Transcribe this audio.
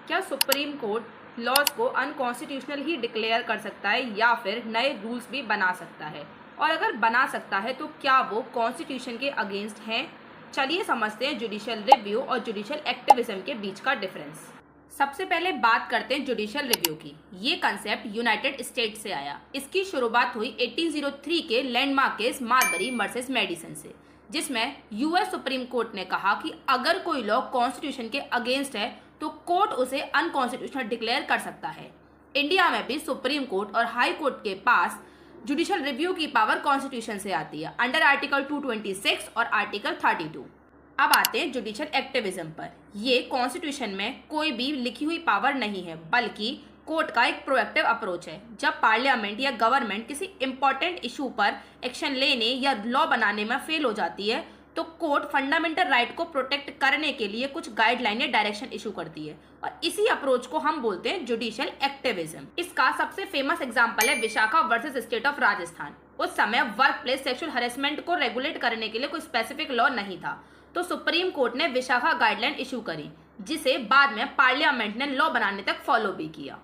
क्या supreme court laws को unconstitutional ही declare कर सकता है या फिर नए रूल्स भी बना सकता है, और अगर बना सकता है तो क्या वो कॉन्स्टिट्यूशन के अगेंस्ट हैं? चलिए समझते हैं जुडिशियल रिव्यू और जुडिशियल एक्टिविज्म के बीच का डिफरेंस। सबसे पहले बात करते हैं जुडिशियल रिव्यू की। ये कंसेप्ट यूनाइटेड स्टेट से आया। इसकी शुरुआत हुई 1803 के landmark case Marbury versus medicine से, जिसमें यूएस सुप्रीम कोर्ट ने कहा कि अगर कोई लॉ कॉन्स्टिट्यूशन के अगेंस्ट है तो कोर्ट उसे अनकॉन्स्टिट्यूशनल डिक्लेयर कर सकता है। इंडिया में भी सुप्रीम कोर्ट और हाई कोर्ट के पास जुडिशियल रिव्यू की पावर कॉन्स्टिट्यूशन से आती है अंडर आर्टिकल 226 और आर्टिकल 32। अब आते हैं जुडिशियल एक्टिविज्म पर। ये कॉन्स्टिट्यूशन में कोई भी लिखी हुई पावर नहीं है, बल्कि कोर्ट का एक प्रोएक्टिव अप्रोच है। जब पार्लियामेंट या गवर्नमेंट किसी इंपॉर्टेंट इशू पर एक्शन लेने या लॉ बनाने में फेल हो जाती है तो कोर्ट फंडामेंटल राइट को प्रोटेक्ट करने के लिए कुछ गाइडलाइन या डायरेक्शन इशू करती है, और इसी अप्रोच को हम बोलते हैं जुडिशियल एक्टिविज्म। इसका सबसे फेमस एग्जांपल है Vishakha versus state of Rajasthan. उस समय वर्क प्लेस सेक्सुअल हरेसमेंट को रेगुलेट करने के लिए कोई स्पेसिफिक लॉ नहीं था, तो सुप्रीम कोर्ट ने विशाखा गाइडलाइन इशू करी, जिसे बाद में पार्लियामेंट ने लॉ बनाने तक फॉलो भी किया।